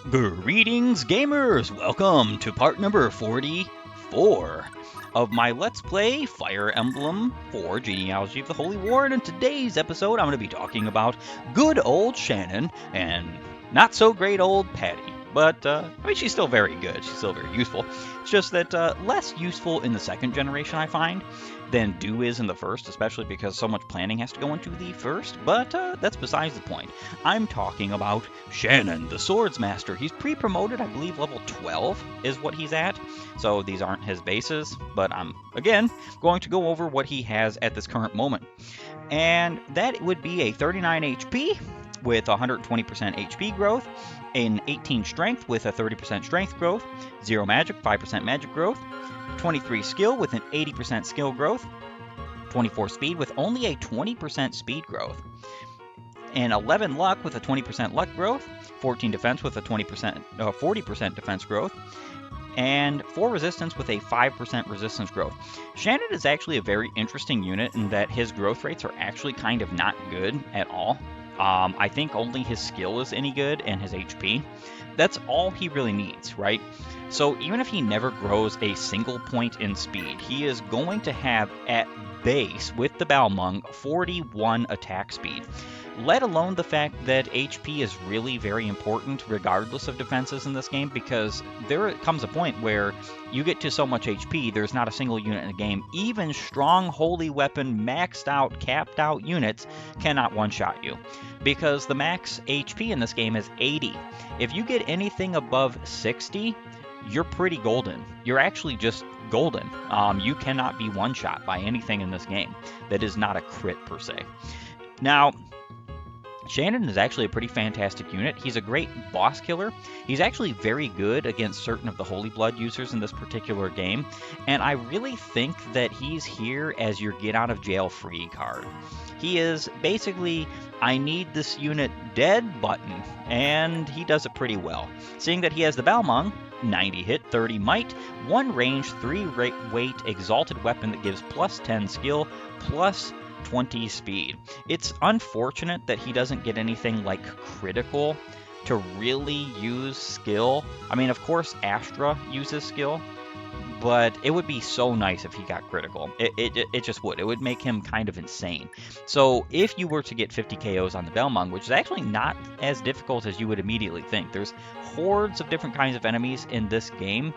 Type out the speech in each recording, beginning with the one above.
Greetings, gamers! Welcome to part number 44 of my Let's Play Fire Emblem for Genealogy of the Holy War. And in today's episode, I'm going to be talking about good old Shannan and not so great old Patty. But, she's still very good. She's still very useful. It's just that less useful in the second generation, I find, than Do is in the first, especially because so much planning has to go into the first. But that's besides the point. I'm talking about Shannan, the Swords Master. He's pre-promoted, I believe level 12 is what he's at. So these aren't his bases, but I'm, again, going to go over what he has at this current moment. And that would be a 39 HP with 120% HP growth, an 18 strength with a 30% strength growth, 0 magic, 5% magic growth, 23 skill with an 80% skill growth, 24 speed with only a 20% speed growth, and 11 luck with a 20% luck growth, 14 defense with a 40% defense growth, and 4 resistance with a 5% resistance growth. Shannan is actually a very interesting unit in that his growth rates are actually kind of not good at all. I think only his skill is any good and his HP. That's all he really needs, right? So even if he never grows a single point in speed, he is going to have at base with the Balmung 41 attack speed. Let alone the fact that HP is really very important regardless of defenses in this game, because there comes a point where you get to so much HP, there's not a single unit in the game. Even strong holy weapon, maxed out, capped out units cannot one-shot you, because the max HP in this game is 80. If you get anything above 60, you're pretty golden. You're actually just golden. You cannot be one-shot by anything in this game that is not a crit per se. Now, Shannan is actually a pretty fantastic unit. He's a great boss killer. He's actually very good against certain of the Holy Blood users in this particular game, and I really think that he's here as your get out of jail free card. He is basically, I need this unit dead button, and he does it pretty well. Seeing that he has the Balmung, 90 hit, 30 might, 1 range, 3 weight, exalted weapon that gives plus 10 skill, plus 20 speed. It's unfortunate that he doesn't get anything like critical to really use skill. I mean, of course, Astra uses skill, but it would be so nice if he got critical. It just would. It would make him kind of insane. So if you were to get 50 KOs on the Balmung, which is actually not as difficult as you would immediately think. There's hordes of different kinds of enemies in this game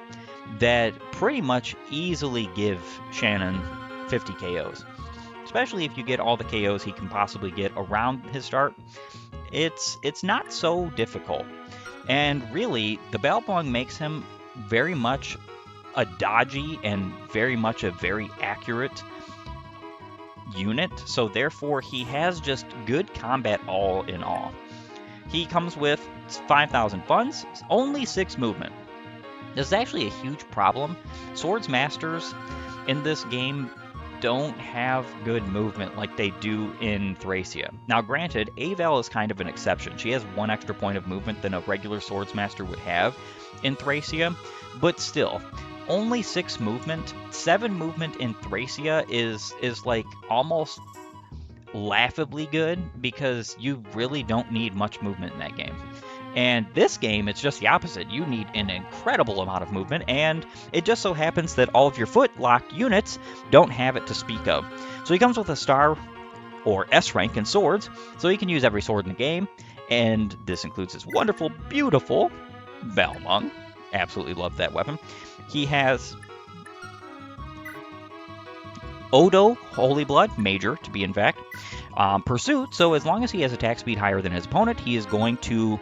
that pretty much easily give Shannan 50 KOs. Especially if you get all the KOs he can possibly get around his start. It's not so difficult. And really, the Balmung makes him very much a dodgy and very much a very accurate unit. So therefore, he has just good combat all in all. He comes with 5,000 funds, only 6 movement. This is actually a huge problem. Swords Masters in this game don't have good movement like they do in Thracia. Now granted, Avel is kind of an exception. She has 1 extra point of movement than a regular Swordsmaster would have in Thracia, but still, only 6 movement. 7 movement in Thracia is like almost laughably good, because you really don't need much movement in that game. And this game, it's just the opposite. You need an incredible amount of movement, and it just so happens that all of your foot-locked units don't have it to speak of. So he comes with a star or S rank in swords, so he can use every sword in the game, and this includes his wonderful, beautiful Balmung. Absolutely love that weapon. He has Odo, Holy Blood, Major to be in fact, Pursuit, so as long as he has attack speed higher than his opponent, he is going to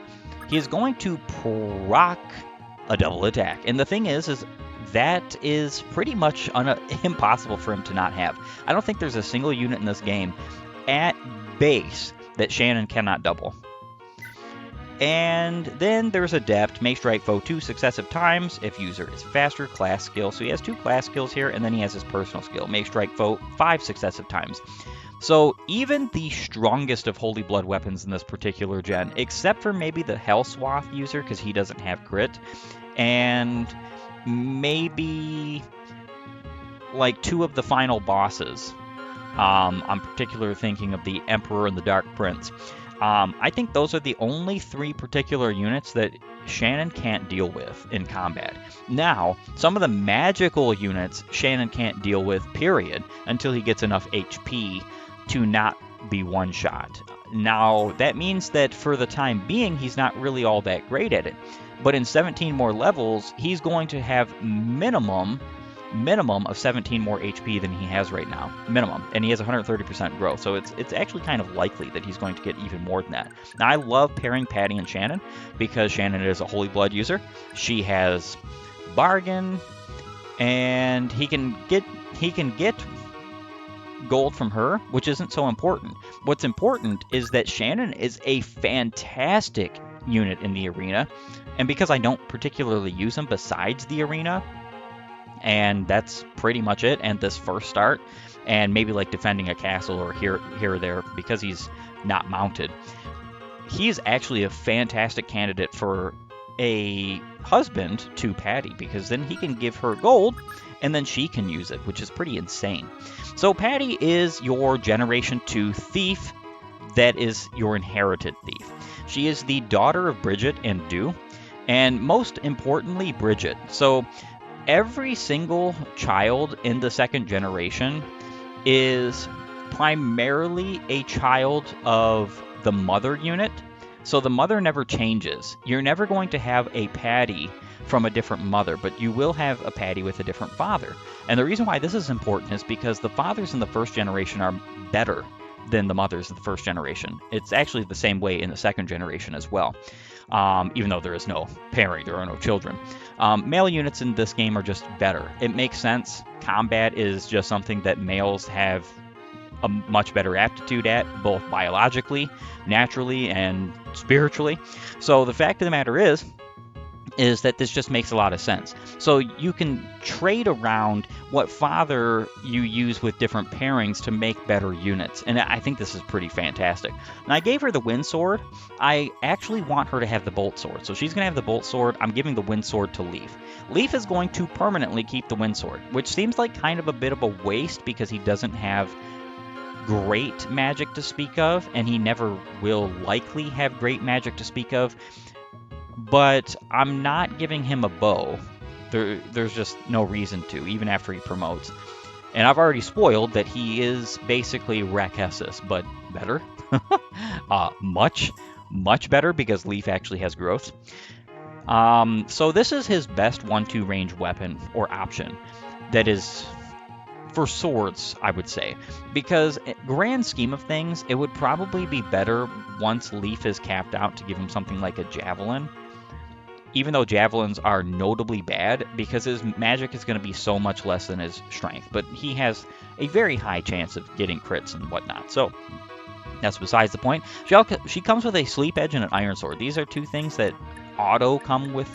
proc a double attack. And the thing is that is pretty much impossible for him to not have. I don't think there's a single unit in this game at base that Shannan cannot double. And then there's Adept, may strike foe 2 successive times if user is faster, class skill. So he has 2 class skills here, and then he has his personal skill, may strike foe 5 successive times. So even the strongest of Holy Blood weapons in this particular gen, except for maybe the Hellswath user, because he doesn't have crit, and maybe like 2 of the final bosses. I'm particularly thinking of the Emperor and the Dark Prince. I think those are the only 3 particular units that Shannan can't deal with in combat. Now, some of the magical units Shannan can't deal with, period, until he gets enough HP to not be one-shot. Now, that means that for the time being, he's not really all that great at it. But in 17 more levels, he's going to have minimum of 17 more HP than he has right now, minimum, and he has 130% growth, so it's actually kind of likely that he's going to get even more than that. Now, I love pairing Patty and Shannan because Shannan is a Holy Blood user. She has Bargain, and he can get gold from her, which isn't so important. What's important is that Shannan is a fantastic unit in the arena, and because I don't particularly use him besides the arena, and that's pretty much it, and this first start, and maybe like defending a castle or here or there because he's not mounted, he's actually a fantastic candidate for a husband to Patty, because then he can give her gold and then she can use it, which is pretty insane. So Patty is your Generation 2 thief that is your inherited thief. She is the daughter of Bridget and Dew, and most importantly, Bridget. So every single child in the second generation is primarily a child of the mother unit. So the mother never changes. You're never going to have a Patty from a different mother, but you will have a Patty with a different father. And the reason why this is important is because the fathers in the first generation are better than the mothers of the first generation. It's actually the same way in the second generation as well. Even though there is no pairing, there are no children. Male units in this game are just better. It makes sense. Combat is just something that males have a much better aptitude at, both biologically, naturally, and spiritually. So the fact of the matter is that this just makes a lot of sense. So you can trade around what father you use with different pairings to make better units. And I think this is pretty fantastic. And I gave her the wind sword. I actually want her to have the bolt sword. So she's going to have the bolt sword. I'm giving the wind sword to Leaf. Leaf is going to permanently keep the wind sword, which seems like kind of a bit of a waste because he doesn't have great magic to speak of, and he never will likely have great magic to speak of. But I'm not giving him a bow. There's just no reason to, even after he promotes. And I've already spoiled that he is basically Rakessus, but better. Much better, because Leaf actually has growth. So this is his best 1-2 range weapon or option. That is for swords, I would say, because grand scheme of things, it would probably be better once Leaf is capped out to give him something like a javelin, even though javelins are notably bad because his magic is going to be so much less than his strength, but he has a very high chance of getting crits and whatnot. So that's besides the point. She comes with a sleep edge and an iron sword. These are two things that auto come with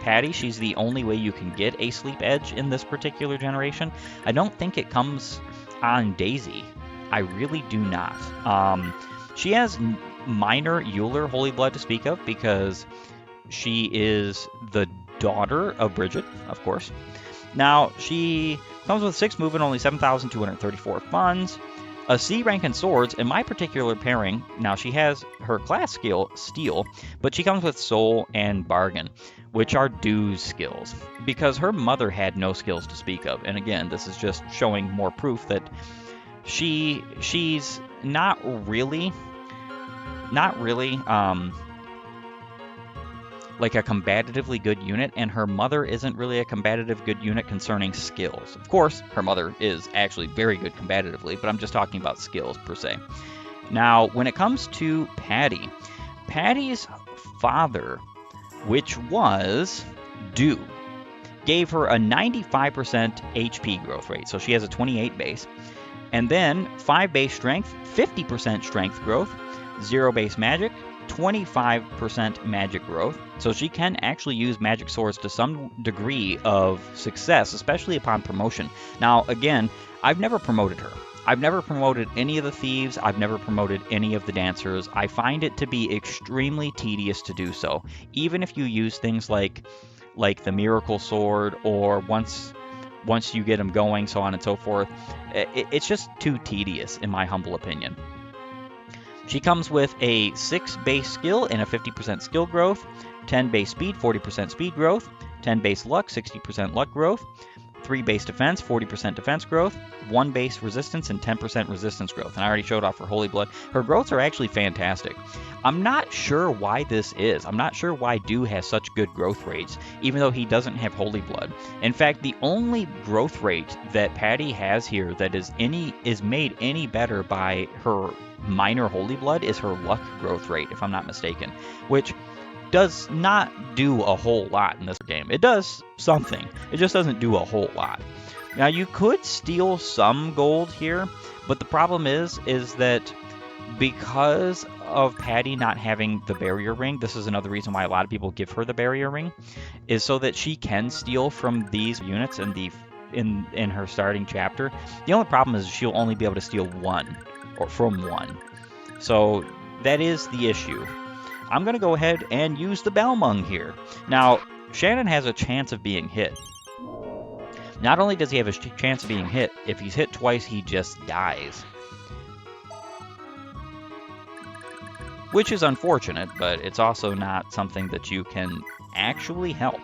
Patty. She's the only way you can get a sleep edge in this particular generation. I don't think it comes on Daisy. I really do not. She has minor Euler Holy Blood to speak of because she is the daughter of Bridget, of course. Now, she comes with 6 movement, only 7,234 funds, a C rank in swords. In my particular pairing, now she has her class skill, Steel, but she comes with Soul and Bargain, which are Dew's skills, because her mother had no skills to speak of. And again, this is just showing more proof that she's not really like a combatively good unit, and her mother isn't really a combative good unit concerning skills. Of course, her mother is actually very good combatively, but I'm just talking about skills per se. Now, when it comes to Patty, Patty's father, which was Dew, gave her a 95% HP growth rate, so she has a 28 base, and then 5 base strength, 50% strength growth, 0 base magic, 25% magic growth, so she can actually use magic swords to some degree of success, especially upon promotion. Now, again, I've never promoted her. I've never promoted any of the thieves. I've never promoted any of the dancers. I find it to be extremely tedious to do so, even if you use things like the miracle sword, or once you get them going, so on and so forth. It's just too tedious, in my humble opinion. She comes with a 6 base skill and a 50% skill growth, 10 base speed, 40% speed growth, 10 base luck, 60% luck growth, 3 base defense, 40% defense growth, 1 base resistance, and 10% resistance growth. And I already showed off her Holy Blood. Her growths are actually fantastic. I'm not sure why this is. I'm not sure why Dew has such good growth rates, even though he doesn't have Holy Blood. In fact, the only growth rate that Patty has here that is made any better by her minor Holy Blood is her luck growth rate, if I'm not mistaken, which does not do a whole lot in this game. It does something. It just doesn't do a whole lot. Now, you could steal some gold here, but the problem is that because of Patty not having the barrier ring, this is another reason why a lot of people give her the barrier ring, is so that she can steal from these units in her starting chapter. The only problem is she'll only be able to steal one, or from one. So that is the issue. I'm going to go ahead and use the Balmung here. Now, Shannan has a chance of being hit. Not only does he have a chance of being hit, if he's hit twice, he just dies. Which is unfortunate, but it's also not something that you can actually help.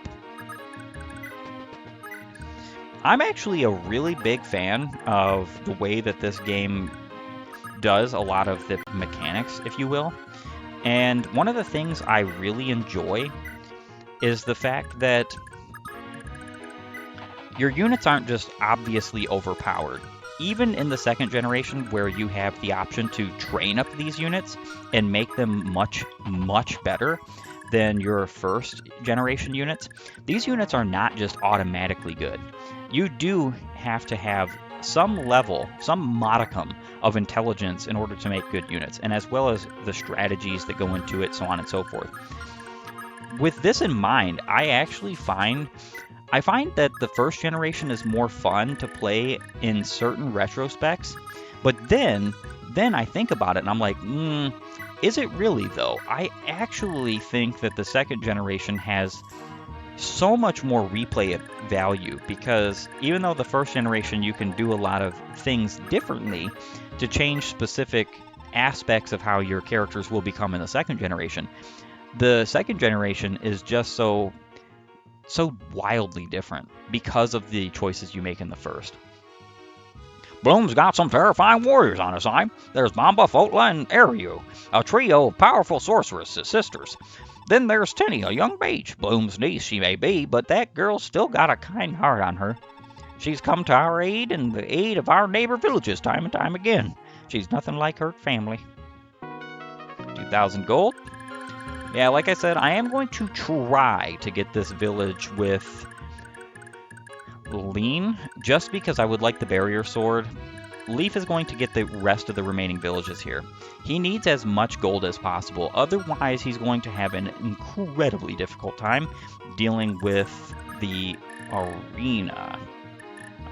I'm actually a really big fan of the way that this game does a lot of the mechanics, if you will. And one of the things I really enjoy is the fact that your units aren't just obviously overpowered. Even in the second generation, where you have the option to train up these units and make them much, much better than your first generation units, these units are not just automatically good. You do have to have some level, some modicum of intelligence in order to make good units, and as well as the strategies that go into it, so on and so forth. With this in mind, I find that the first generation is more fun to play in certain retrospects, but then I think about it and I'm like, is it really though? I actually think that the second generation has so much more replay value, because even though the first generation you can do a lot of things differently to change specific aspects of how your characters will become in the second generation, the second generation is just so wildly different because of the choices you make in the first. Bloom's got some terrifying warriors on his side. There's Mamba, Fotla, and Ariu, a trio of powerful sorceresses sisters. Then there's Tinny, a young mage. Bloom's niece she may be, but that girl's still got a kind heart on her. She's come to our aid and the aid of our neighbor villages time and time again. She's nothing like her family. 2,000 gold. Yeah, like I said, I am going to try to get this village with Lean, just because I would like the barrier sword. Leaf is going to get the rest of the remaining villages here. He needs as much gold as possible, otherwise he's going to have an incredibly difficult time dealing with the arena.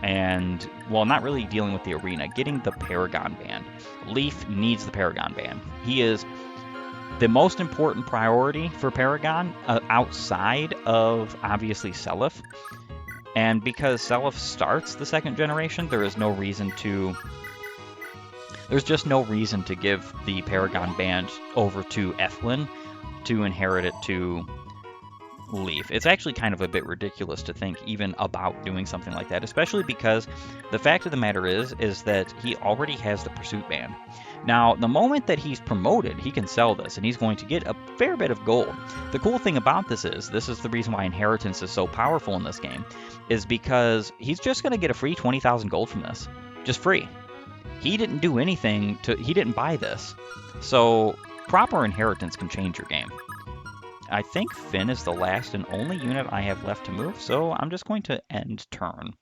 And, well, not really dealing with the arena, getting the Paragon Band. Leaf needs the Paragon Band. He is the most important priority for Paragon outside of, obviously, Seliph. And because Seliph starts the second generation, there's just no reason to give the Paragon Band over to Ethlin to inherit it to Leaf. It's actually kind of a bit ridiculous to think even about doing something like that, especially because the fact of the matter is that he already has the Pursuit Band. Now, the moment that he's promoted, he can sell this, and he's going to get a fair bit of gold. The cool thing about this is the reason why inheritance is so powerful in this game, is because he's just going to get a free 20,000 gold from this. Just free. He didn't do anything he didn't buy this. So, proper inheritance can change your game. I think Finn is the last and only unit I have left to move, so I'm just going to end turn.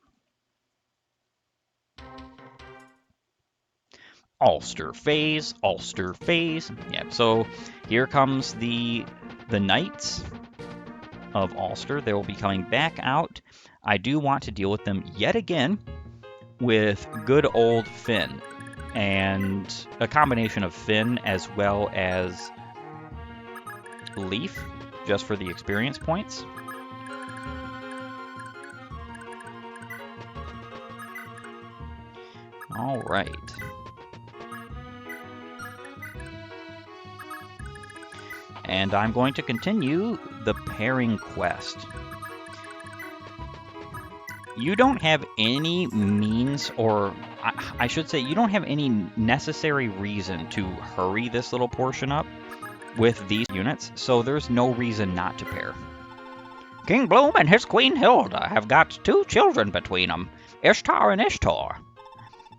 Ulster phase. Yeah, so here comes the Knights of Ulster. They will be coming back out. I do want to deal with them yet again with good old Finn, and a combination of Finn as well as Leaf, just for the experience points. All right. And I'm going to continue the pairing quest. You don't have any means, or I should say, you don't have any necessary reason to hurry this little portion up with these units, so there's no reason not to pair. King Bloom and his Queen Hilda have got 2 children between them, Ishtar and Ishtar.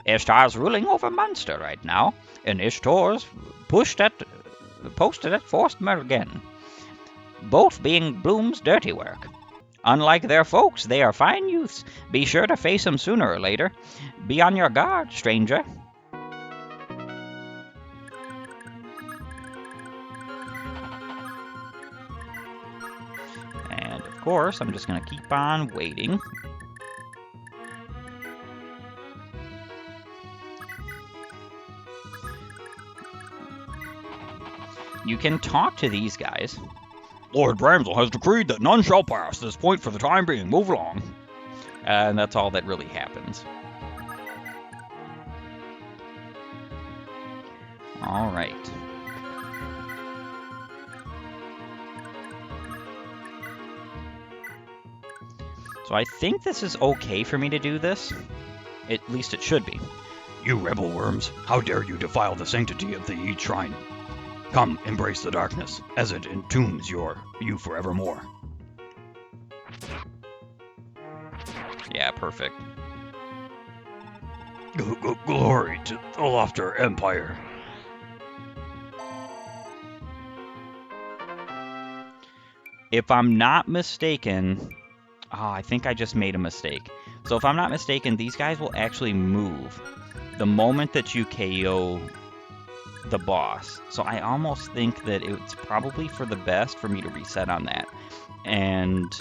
Ishtar's ruling over Munster right now, and Ishtar's posted at Forest Mergen, both being Bloom's dirty work. Unlike their folks, they are fine youths. Be sure to face them sooner or later. Be on your guard, stranger. And of course, I'm just going to keep on waiting. You can talk to these guys. Lord Bramsel has decreed that none shall pass this point for the time being. Move along. And that's all that really happens. All right. So I think this is okay for me to do this. At least it should be. You rebel worms, how dare you defile the sanctity of the Yied Shrine? Come, embrace the darkness, as it entombs you forevermore. Yeah, perfect. Glory to the Lofter Empire. If I'm not mistaken... Oh, I think I just made a mistake. So if I'm not mistaken, these guys will actually move the moment that you KO the boss. So I almost think that it's probably for the best for me to reset on that. And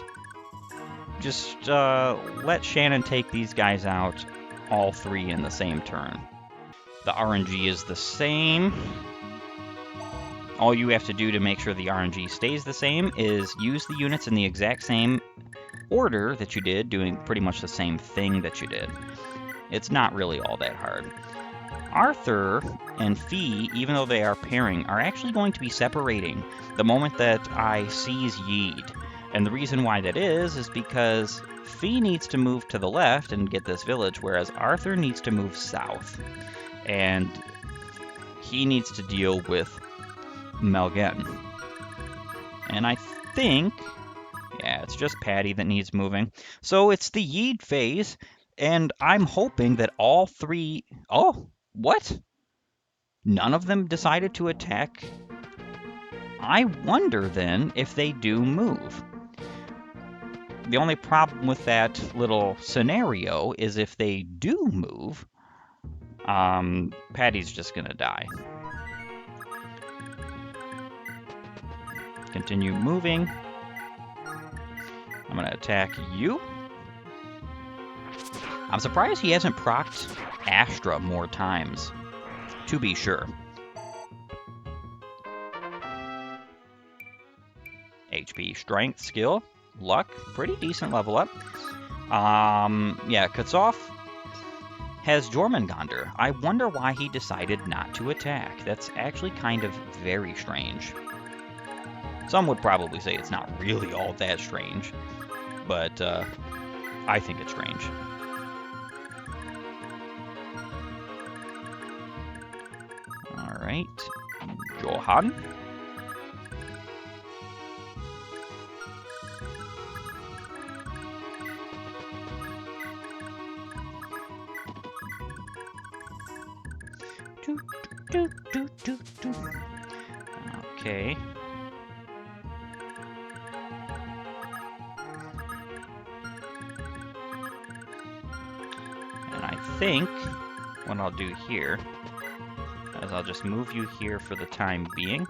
just let Shannan take these guys out, all 3 in the same turn. The RNG is the same. All you have to do to make sure the RNG stays the same is use the units in the exact same order that you did, doing pretty much the same thing that you did. It's not really all that hard. Arthur and Fee, even though they are pairing, are actually going to be separating the moment that I seize Yied. And the reason why that is because Fee needs to move to the left and get this village, whereas Arthur needs to move south. And he needs to deal with Melgen. And I think... yeah, it's just Patty that needs moving. So it's the Yied phase, and I'm hoping that all 3... Oh, what? None of them decided to attack? I wonder, then, if they do move. The only problem with that little scenario is if they do move, Patty's just gonna die. Continue moving. I'm going to attack you. I'm surprised he hasn't procced Astra more times, to be sure. HP, strength, skill, luck, pretty decent level up. Yeah, Kutsov has Jormungandr. I wonder why he decided not to attack. That's actually kind of very strange. Some would probably say it's not really all that strange, but I think it's strange. All right, Johan. Okay. And I think what I'll do here is I'll just move you here for the time being.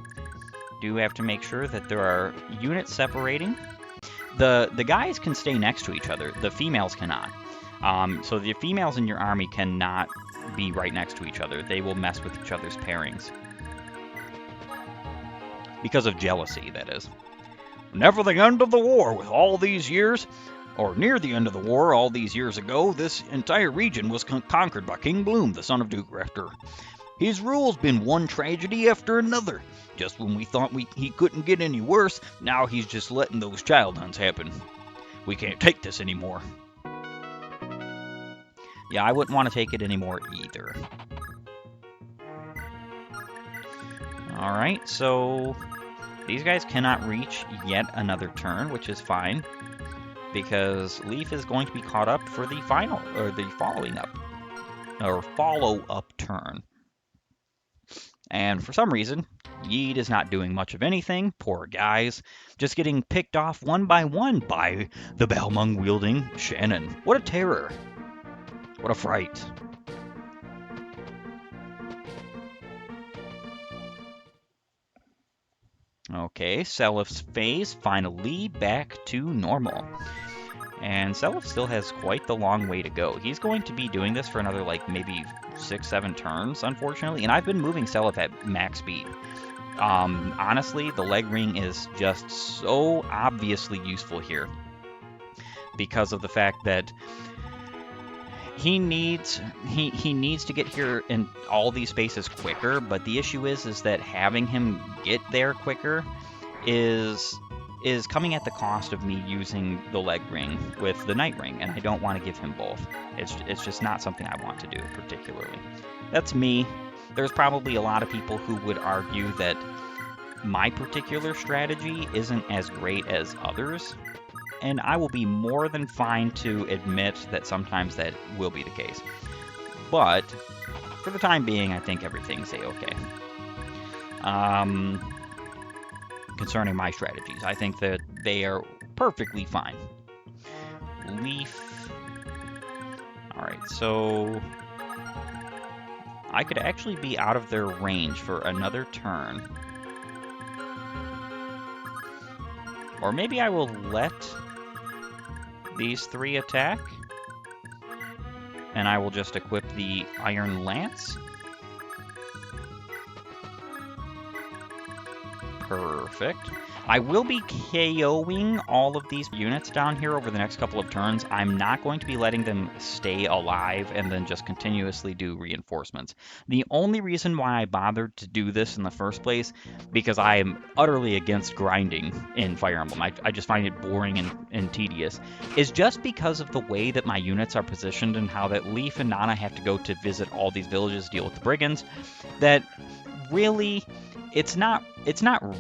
Do have to make sure that there are units separating. The guys can stay next to each other. The females cannot. So the females in your army cannot be right next to each other. They will mess with each other's pairings. Because of jealousy, that is. Never the end of the war with all these years, or near the end of the war all these years ago, this entire region was conquered by King Bloom, the son of Duke Rector. His rule's been one tragedy after another. Just when we thought he couldn't get any worse, now he's just letting those child hunts happen. We can't take this anymore. Yeah, I wouldn't want to take it anymore either. Alright, so these guys cannot reach yet another turn, which is fine, because Leaf is going to be caught up for the final, or the follow-up turn. And for some reason, Yied is not doing much of anything, poor guys, just getting picked off one by one by the Balmung-wielding Shannan. What a terror! What a fright! Okay, Seliph's phase finally back to normal. And Seliph still has quite the long way to go. He's going to be doing this for another, like, maybe 6-7 turns, unfortunately. And I've been moving Seliph at max speed. Honestly, the leg ring is just so obviously useful here, because of the fact that he needs to get here in all these spaces quicker. But the issue is that having him get there quicker is coming at the cost of me using the leg ring with the night ring, and I don't want to give him both. It's just not something I want to do particularly. That's me. There's probably a lot of people who would argue that my particular strategy isn't as great as others, and I will be more than fine to admit that sometimes that will be the case. But for the time being, I think everything's a-okay. Concerning my strategies, I think that they are perfectly fine. Leaf. Alright, so I could actually be out of their range for another turn. Or maybe I will let these three attack, and I will just equip the Iron Lance. Perfect. I will be KOing all of these units down here over the next couple of turns. I'm not going to be letting them stay alive and then just continuously do reinforcements. The only reason why I bothered to do this in the first place, because I am utterly against grinding in Fire Emblem. I just find it boring and tedious, is just because of the way that my units are positioned and how that Leaf and Nana have to go to visit all these villages, deal with the brigands, that really it's not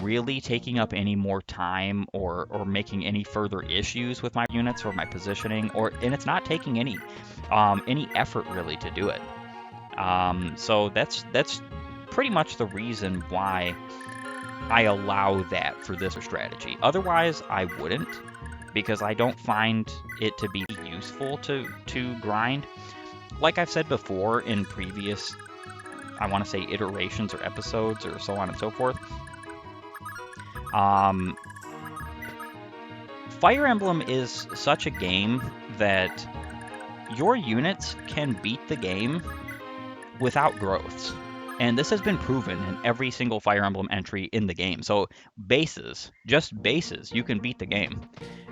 really taking up any more time or making any further issues with my units or my positioning, and it's not taking any effort really to do it. So that's pretty much the reason why I allow that for this strategy. Otherwise, I wouldn't, because I don't find it to be useful to grind. Like I've said before in previous, I want to say, iterations or episodes or so on and so forth, Fire Emblem is such a game that your units can beat the game without growths. And this has been proven in every single Fire Emblem entry in the game. So bases, just bases, you can beat the game.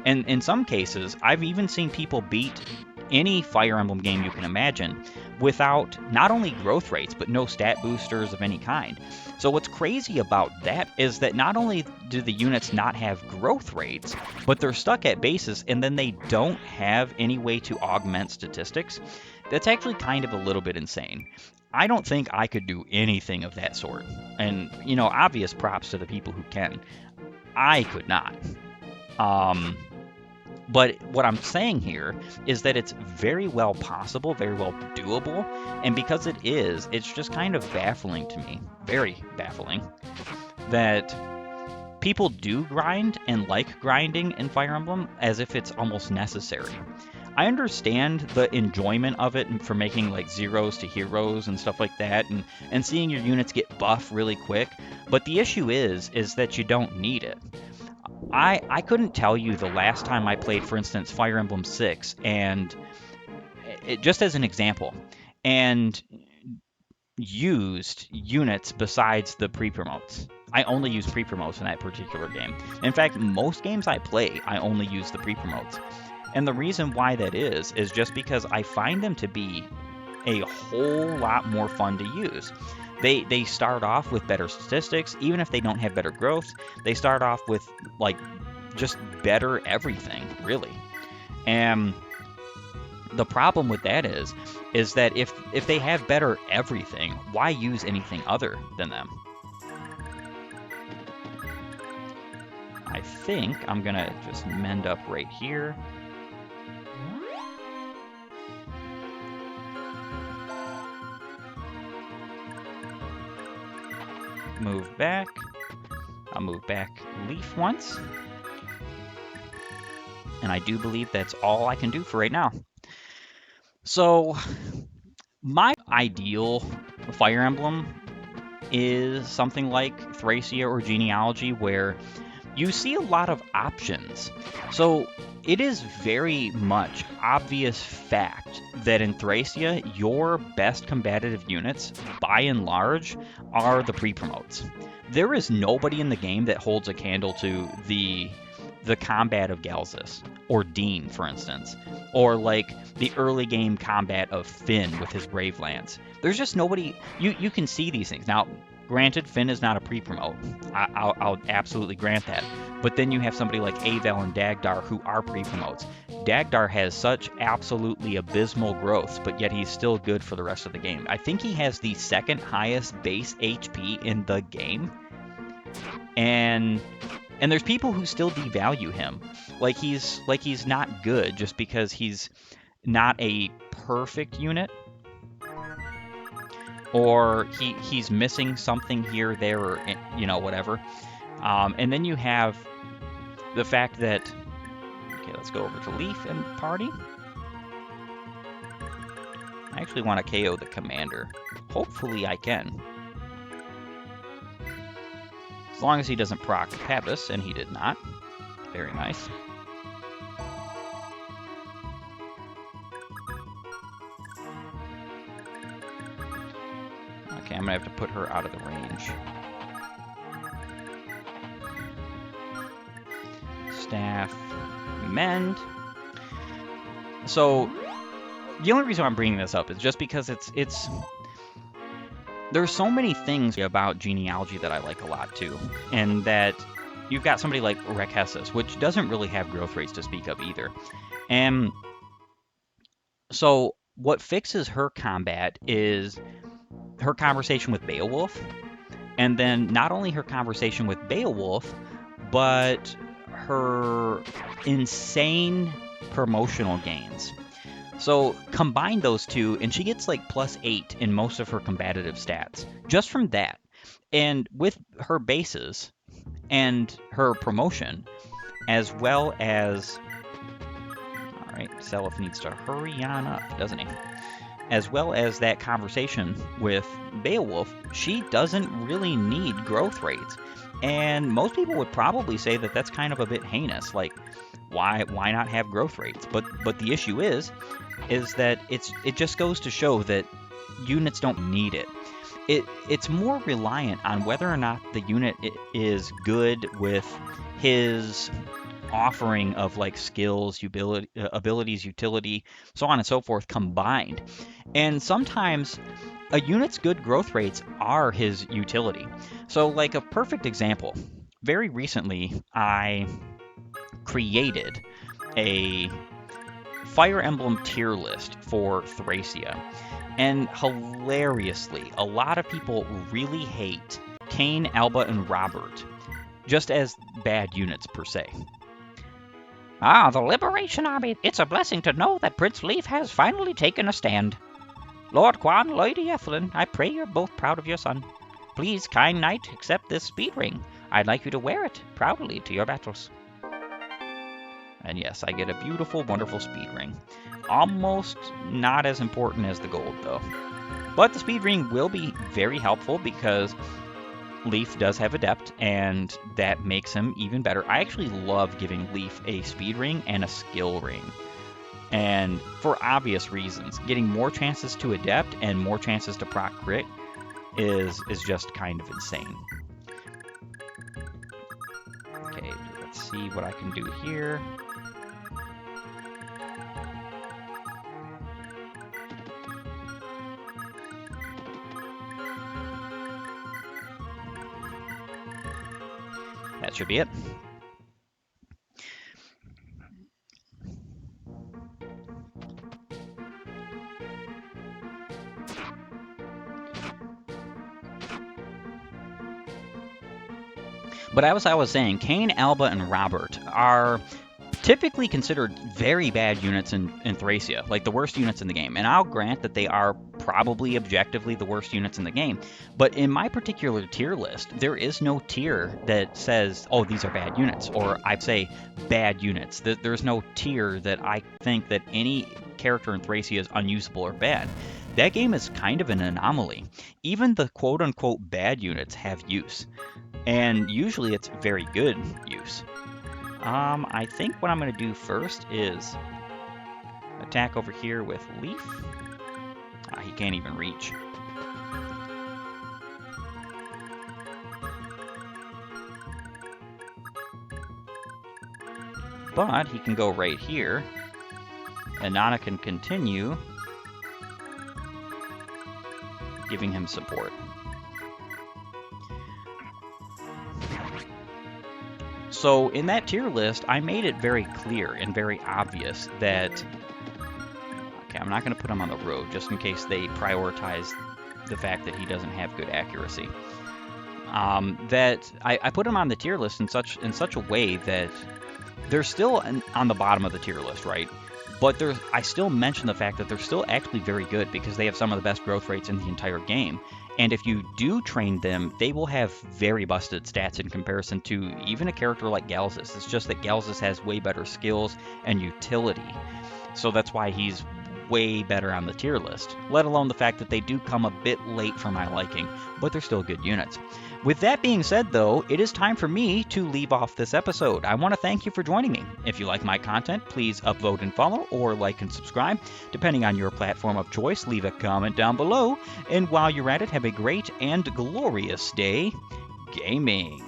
And in some cases, I've even seen people beat any Fire Emblem game you can imagine without not only growth rates, but no stat boosters of any kind. So what's crazy about that is that not only do the units not have growth rates, but they're stuck at bases, and then they don't have any way to augment statistics. That's actually kind of a little bit insane. I don't think I could do anything of that sort. And, you know, obvious props to the people who can. I could not. But what I'm saying here is that it's very well possible, very well doable, and because it is, it's just kind of baffling to me, very baffling, that people do grind and like grinding in Fire Emblem as if it's almost necessary. I understand the enjoyment of it for making like zeros to heroes and stuff like that, and seeing your units get buff really quick, but the issue is that you don't need it. I couldn't tell you the last time I played, for instance, Fire Emblem 6, and just as an example, and used units besides the pre-promotes. I only use pre-promotes in that particular game. In fact, most games I play, I only use the pre-promotes. And the reason why that is just because I find them to be a whole lot more fun to use. They start off with better statistics, even if they don't have better growth. They start off with like just better everything, really. And the problem with that is that if they have better everything, why use anything other than them? I think I'm gonna just mend up right here. Move back. I'll move back Leaf once. And I do believe that's all I can do for right now. So my ideal Fire Emblem is something like Thracia or Genealogy, where you see a lot of options. So it is very much obvious fact that in Thracia, your best combative units, by and large, are the pre-promotes. There is nobody in the game that holds a candle to the combat of Galzus, or Dean, for instance, or like the early game combat of Finn with his Brave Lance. There's just nobody. You can see these things. Now, granted, Finn is not a pre-promote. I'll absolutely grant that. But then you have somebody like Avel and Dagdar who are pre-promotes. Dagdar has such absolutely abysmal growth, but yet he's still good for the rest of the game. I think he has the second highest base HP in the game. And there's people who still devalue him. Like he's not good just because he's not a perfect unit, or he's missing something here, there, or whatever. And then you have the fact that, okay, let's go over to Leaf and party. I actually want to KO the commander. Hopefully I can. As long as he doesn't proc Pebis, and he did not. Very nice. Okay, I'm gonna have to put her out of the range. Staff, mend. So the only reason I'm bringing this up is just because it's there's so many things about Genealogy that I like a lot too, and that you've got somebody like Rekhesis, which doesn't really have growth rates to speak of either. And so what fixes her combat is her conversation with Beowulf, and then not only her conversation with Beowulf, but her insane promotional gains. So combine those two, and she gets like +8 in most of her combative stats just from that. And with her bases and her promotion, as well as, all right, Seliph needs to hurry on up, doesn't he? As well as that conversation with Beowulf, she doesn't really need growth rates. And most people would probably say that that's kind of a bit heinous. Like, why not have growth rates? But the issue is that it just goes to show that units don't need it. It's more reliant on whether or not the unit is good with his offering of like skills, abilities, utility, so on and so forth combined. And sometimes a unit's good growth rates are his utility. So like a perfect example, very recently I created a Fire Emblem tier list for Thracia. And hilariously, a lot of people really hate Cain, Alba, and Robert, just as bad units per se. Ah, the Liberation Army. It's a blessing to know that Prince Leaf has finally taken a stand. Lord Quan, Lady Ethelyn, I pray you're both proud of your son. Please, kind knight, accept this speed ring. I'd like you to wear it proudly to your battles. And yes, I get a beautiful, wonderful speed ring. Almost not as important as the gold, though. But the speed ring will be very helpful because Leaf does have Adept, and that makes him even better. I actually love giving Leaf a speed ring and a skill ring. And for obvious reasons, getting more chances to Adept and more chances to proc crit is just kind of insane. Okay, let's see what I can do here. that should be it. But as I was saying, Cain, Alba, and Robert are typically considered very bad units in Thracia, like the worst units in the game. And I'll grant that they are probably objectively the worst units in the game. But in my particular tier list, there is no tier that says, oh, these are bad units, or I'd say bad units. There's no tier that I think that any character in Thracia is unusable or bad. That game is kind of an anomaly. Even the quote-unquote bad units have use. And usually it's very good use. I think what I'm going to do first is attack over here with Leaf. He can't even reach. But he can go right here, and Nana can continue giving him support. So in that tier list, I made it very clear and very obvious that, okay, I'm not going to put him on the road just in case they prioritize the fact that he doesn't have good accuracy. That I put him on the tier list in such a way that they're still on the bottom of the tier list, right? But I still mention the fact that they're still actually very good because they have some of the best growth rates in the entire game. And if you do train them, they will have very busted stats in comparison to even a character like Galzus. It's just that Galzus has way better skills and utility. So that's why he's way better on the tier list, let alone the fact that they do come a bit late for my liking, but they're still good units. With that being said, though, it is time for me to leave off this episode. I want to thank you for joining me. If you like my content, please upvote and follow, or like and subscribe, depending on your platform of choice. Leave a comment down below, and while you're at it, have a great and glorious day gaming.